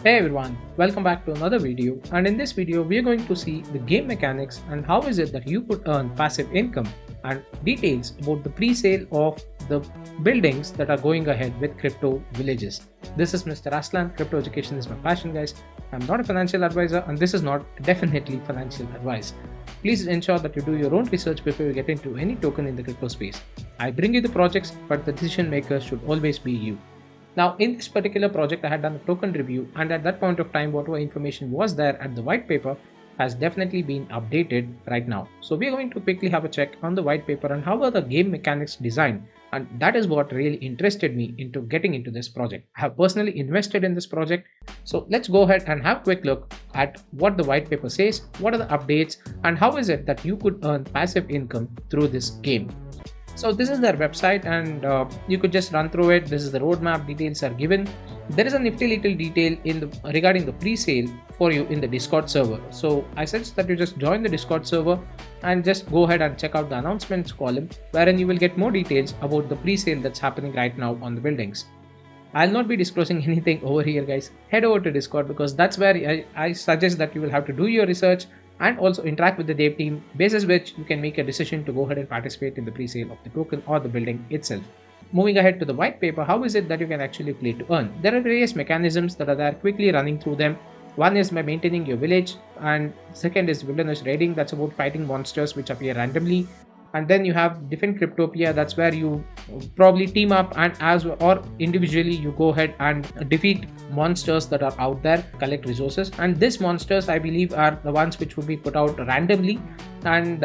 Hey everyone, welcome back to another video, and in this video we are going to see the game mechanics and how is it that you could earn passive income and details about the pre-sale of the buildings that are going ahead with crypto villages. This is Mr. Aslan. Crypto education is my passion, guys. I'm not a financial advisor and this is not definitely financial advice. Please ensure that you do your own research before you get into any token in the crypto space. I bring you the projects, but the decision maker should always be you. Now in this particular project I had done a token review, and at that point of time whatever information was there at the white paper has definitely been updated right now. So we are going to quickly have a check on the white paper and how are the game mechanics designed, and that is what really interested me into getting into this project. I have personally invested in this project, so let's go ahead and have a quick look at what the white paper says, what are the updates, and how is it that you could earn passive income through this game. So this is their website, and you could just run through it. This is the roadmap, details are given. There is a nifty little detail regarding the pre-sale for you in the Discord server. So I suggest that you just join the Discord server and just go ahead and check out the announcements column, wherein you will get more details about the pre-sale that's happening right now on the buildings. I'll not be disclosing anything over here, guys. Head over to Discord because that's where I suggest that you will have to do your research and also interact with the dev team, basis which you can make a decision to go ahead and participate in the pre-sale of the token or the building itself. Moving ahead to the white paper, how is it that you can actually play to earn? There are various mechanisms that are there, quickly running through them. One is by maintaining your village, and second is wilderness raiding, that's about fighting monsters which appear randomly. And then you have different cryptopia, that's where you probably team up and or individually you go ahead and defeat monsters that are out there, collect resources, and these monsters I believe are the ones which will be put out randomly, and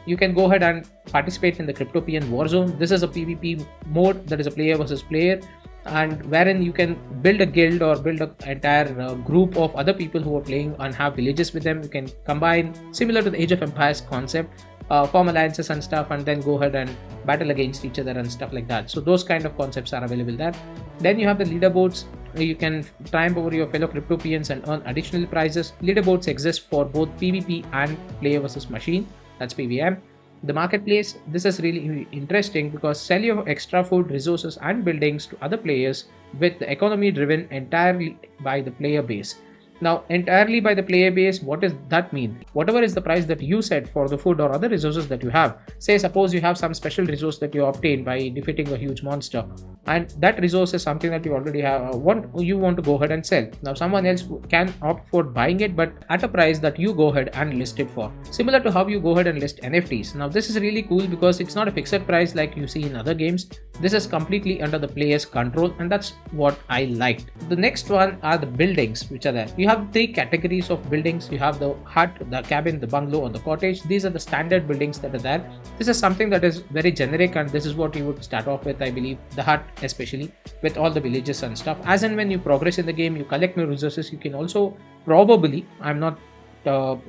you can go ahead and participate in the Cryptopian Warzone. This is a PvP mode, that is a player versus player, and wherein you can build a guild or build an entire group of other people who are playing and have villages with them. You can combine, similar to the Age of Empires concept, form alliances and stuff, and then go ahead and battle against each other and stuff like that. So those kind of concepts are available there. Then you have the leaderboards. You can triumph over your fellow cryptopians and earn additional prizes. Leaderboards exist for both PvP and player versus machine, that's PVM. The marketplace, this is really interesting because sell your extra food, resources and buildings to other players with the economy driven entirely by the player base. Now, entirely by the player base, what does that mean? Whatever is the price that you set for the food or other resources that you have, say suppose you have some special resource that you obtain by defeating a huge monster, and that resource is something that you already have, you want to go ahead and sell. Now someone else can opt for buying it, but at a price that you go ahead and list it for, similar to how you go ahead and list NFTs. Now this is really cool because it's not a fixed price like you see in other games. This is completely under the player's control, and that's what I liked. The next one are the buildings which are there. You have three categories of buildings. You have the hut, the cabin, the bungalow, or the cottage. These are the standard buildings that are there. This is something that is very generic, and this is what you would start off with, I believe, the hut especially, with all the villages and stuff. As and when you progress in the game, you collect more resources. You can also probably, I'm not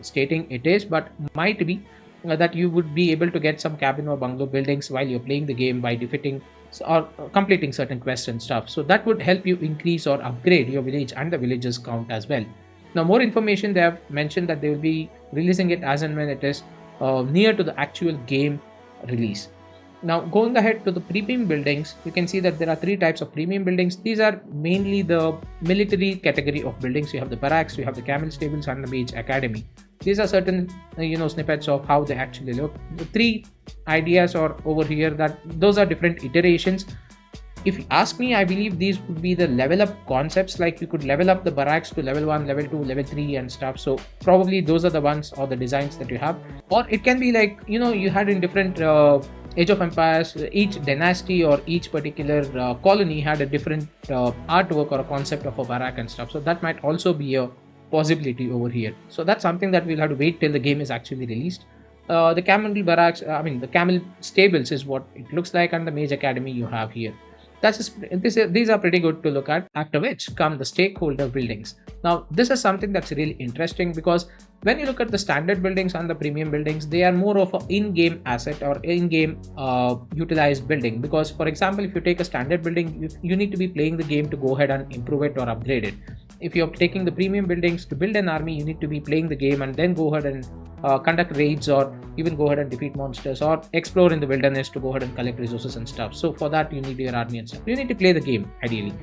stating it is, but might be that you would be able to get some cabin or bungalow buildings while you're playing the game by defeating or completing certain quests and stuff. So that would help you increase or upgrade your village and the villagers count as well. Now more information, they have mentioned that they will be releasing it as and when it is near to the actual game release. Now going ahead to the premium buildings, you can see that there are three types of premium buildings. These are mainly the military category of buildings. You have the barracks, you have the camel stables and the mage academy. These are certain snippets of how they actually look. The three ideas are over here, that those are different iterations. If you ask me, I believe these would be the level up concepts, like you could level up the barracks to level 1, level 2, level 3 and stuff. So probably those are the ones or the designs that you have. Or it can be like, you had in different Age of Empires, each dynasty or each particular colony had a different artwork or a concept of a barrack and stuff. So that might also be a possibility over here. So that's something that we'll have to wait till the game is actually released. The camel barracks, the camel stables is what it looks like, and the mage academy you have here. These are pretty good to look at. After which come the stakeholder buildings. Now this is something that's really interesting because when you look at the standard buildings and the premium buildings, they are more of an in-game asset or in-game utilized building. Because for example, if you take a standard building, you need to be playing the game to go ahead and improve it or upgrade it. If you're taking the premium buildings to build an army, you need to be playing the game and then go ahead and conduct raids or even go ahead and defeat monsters or explore in the wilderness to go ahead and collect resources and stuff. So for that you need your army and stuff. You need to play the game ideally.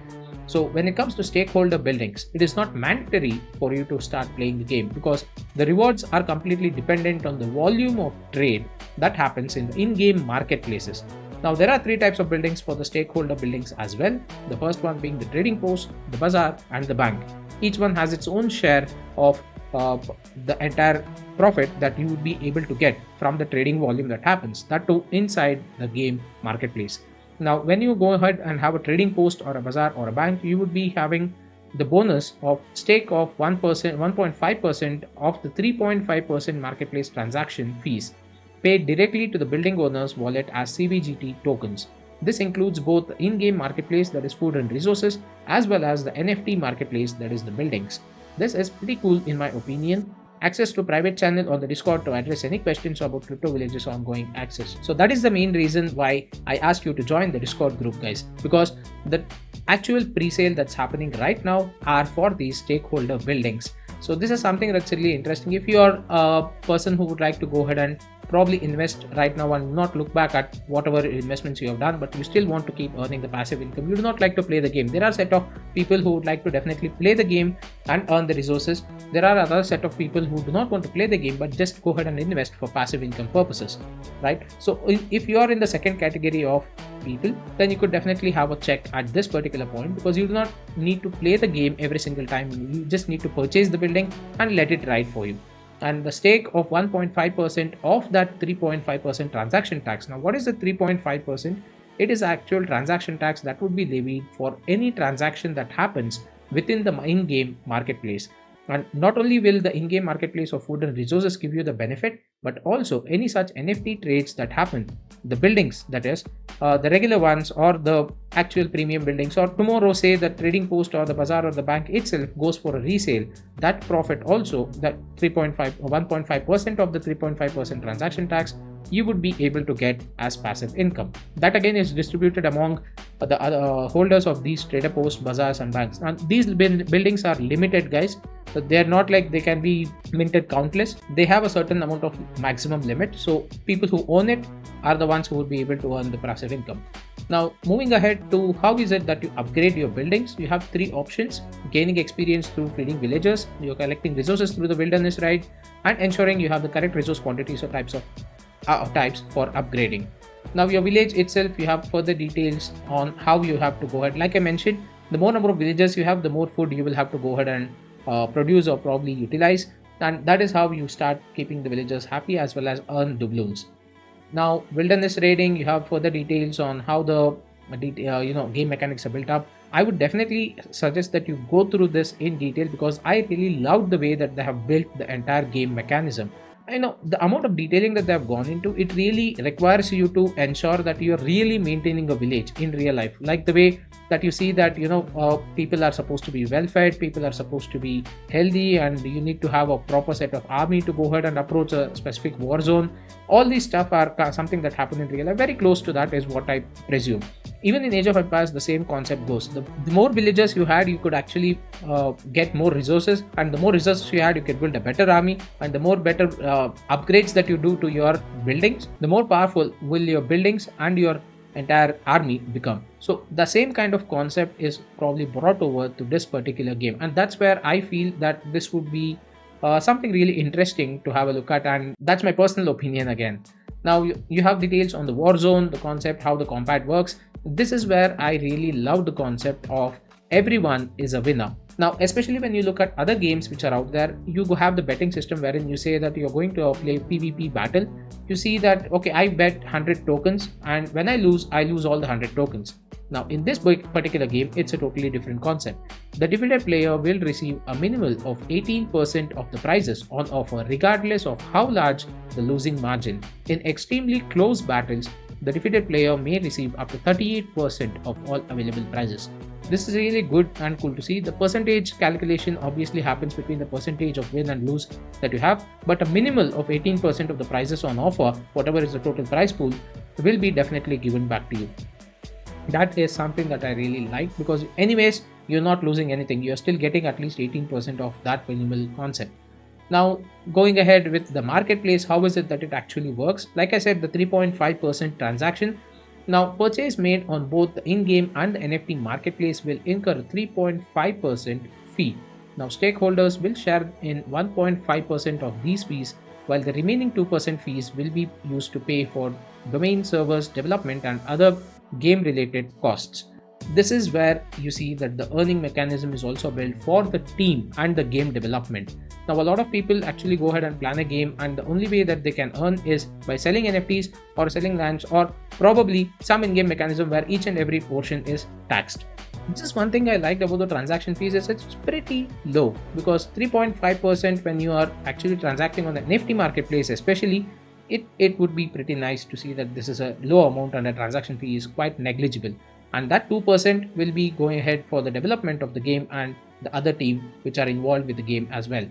So when it comes to stakeholder buildings, it is not mandatory for you to start playing the game because the rewards are completely dependent on the volume of trade that happens in the in-game marketplaces. Now there are three types of buildings for the stakeholder buildings as well. The first one being the trading post, the bazaar and the bank. Each one has its own share of the entire profit that you would be able to get from the trading volume that happens, that too inside the game marketplace. Now when you go ahead and have a trading post or a bazaar or a bank, you would be having the bonus of stake of 1%, 1.5% of the 3.5% marketplace transaction fees paid directly to the building owner's wallet as CVGT tokens. This includes both the in-game marketplace, that is food and resources, as well as the NFT marketplace, that is the buildings. This is pretty cool in my opinion. Access to private channel on the Discord to address any questions about Crypto Village's ongoing access. So that is the main reason why I asked you to join the Discord group, guys, because the actual pre-sale that's happening right now are for these stakeholder buildings. So this is something that's really interesting. If you are a person who would like to go ahead and probably invest right now and not look back at whatever investments you have done, but you still want to keep earning the passive income, you do not like to play the game. There are a set of people who would like to definitely play the game and earn the resources. There are other set of people who do not want to play the game but just go ahead and invest for passive income purposes, right? So if you are in the second category of people, then you could definitely have a check at this particular point, because you do not need to play the game every single time. You just need to purchase the building and let it ride for you. And the stake of 1.5% of that 3.5% transaction tax. Now what is the 3.5%? It is actual transaction tax that would be levied for any transaction that happens within the in-game marketplace. And not only will the in-game marketplace of food and resources give you the benefit, but also any such NFT trades that happen, the buildings, that is the regular ones or the actual premium buildings, or tomorrow say the trading post or the bazaar or the bank itself goes for a resale, that profit also, that 3.5 or 1.5% of the 3.5% transaction tax, you would be able to get as passive income. That again is distributed among the other holders of these trader posts, bazaars and banks. And these buildings are limited, guys. So they are not like they can be minted countless. They have a certain amount of maximum limit. So people who own it are the ones who would be able to earn the passive income. Now moving ahead to how is it that you upgrade your buildings, you have three options: gaining experience through feeding villagers, you're collecting resources through the wilderness ride, and ensuring you have the correct resource quantities or types for upgrading. Now your village itself, you have further details on how you have to go ahead. Like I mentioned, the more number of villagers you have, the more food you will have to go ahead and produce or probably utilize, and that is how you start keeping the villagers happy as well as earn doubloons. Now wilderness raiding, you have further details on how the game mechanics are built up. I would definitely suggest that you go through this in detail, because I really loved the way that they have built the entire game mechanism. I know the amount of detailing that they have gone into, it really requires you to ensure that you are really maintaining a village in real life. Like the way that you see that, people are supposed to be well fed, people are supposed to be healthy, and you need to have a proper set of army to go ahead and approach a specific war zone. All these stuff are something that happen in real life. Very close to that is what I presume. Even in Age of Empires, the same concept goes. The more villagers you had, you could actually get more resources, and the more resources you had, you could build a better army, and the more better upgrades that you do to your buildings, the more powerful will your buildings and your entire army become. So the same kind of concept is probably brought over to this particular game, and that's where I feel that this would be something really interesting to have a look at, and that's my personal opinion again. Now you have details on the Warzone, the concept, how the combat works. This is where I really love the concept of everyone is a winner. Now, especially when you look at other games which are out there, you have the betting system wherein you say that you're going to play PvP battle. You see that, okay, I bet 100 tokens, and when I lose all the 100 tokens. Now, in this particular game, it's a totally different concept. The defeated player will receive a minimal of 18% of the prizes on offer, regardless of how large the losing margin. In extremely close battles, the defeated player may receive up to 38% of all available prizes. This is really good and cool to see. The percentage calculation obviously happens between the percentage of win and lose that you have, but a minimal of 18% of the prizes on offer, whatever is the total prize pool, will be definitely given back to you. That is something that I really like, because anyways, you're not losing anything. You're still getting at least 18% of that minimal concept. Now, going ahead with the marketplace, how is it that it actually works? Like I said, the 3.5% transaction Now, purchase made on both the in-game and the NFT marketplace will incur a 3.5% fee. Now, stakeholders will share in 1.5% of these fees, while the remaining 2% fees will be used to pay for domain servers development and other game related costs. This is where you see that the earning mechanism is also built for the team and the game development. Now, a lot of people actually go ahead and plan a game, and the only way that they can earn is by selling NFTs or selling lands, or probably some in-game mechanism where each and every portion is taxed. Just one thing I liked about the transaction fees is it's pretty low, because 3.5% when you are actually transacting on the NFT marketplace, especially, it would be pretty nice to see that this is a low amount and the transaction fee is quite negligible. And that 2% will be going ahead for the development of the game and the other team which are involved with the game as well.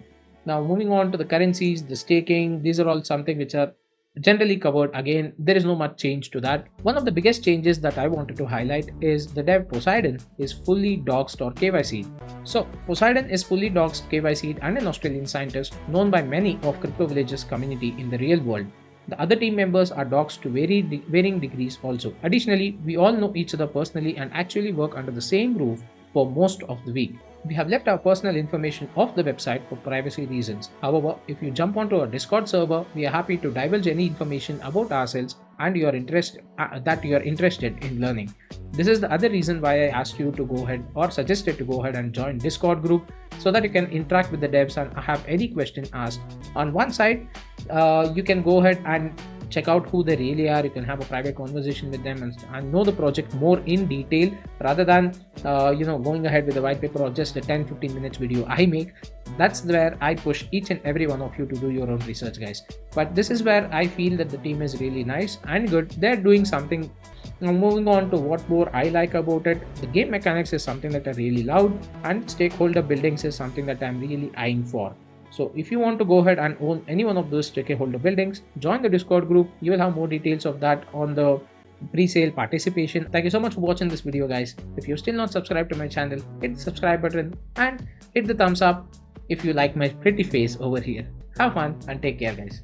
Now, moving on to the currencies, the staking, these are all something which are generally covered. Again, there is no much change to that. One of the biggest changes that I wanted to highlight is the dev Poseidon is fully doxed or KYC'd. So Poseidon is fully doxed, KYC'd, and an Australian scientist known by many of Crypto Village's community in the real world. The other team members are doxed to varying degrees also. Additionally, we all know each other personally and actually work under the same roof for most of the week. We have left our personal information off the website for privacy reasons. However, if you jump onto our Discord server, we are happy to divulge any information about ourselves and that you are interested in learning. This is the other reason why I asked you to go ahead or suggested to go ahead and join Discord group, so that you can interact with the devs and have any question asked. On one side, you can go ahead and check out who they really are. You can have a private conversation with them and know the project more in detail, rather than going ahead with a white paper or just a 10-15 minutes video I make. That's where I push each and every one of you to do your own research, guys. But this is where I feel that the team is really nice and good. They're doing something. Now, moving on to what more I like about it, the game mechanics is something that I really loved, and stakeholder buildings is something that I'm really eyeing for. So if you want to go ahead and own any one of those stakeholder buildings, join the Discord group. You will have more details of that on the pre-sale participation. Thank you so much for watching this video, guys. If you're still not subscribed to my channel, hit the subscribe button and hit the thumbs up if you like my pretty face over here. Have fun and take care, guys.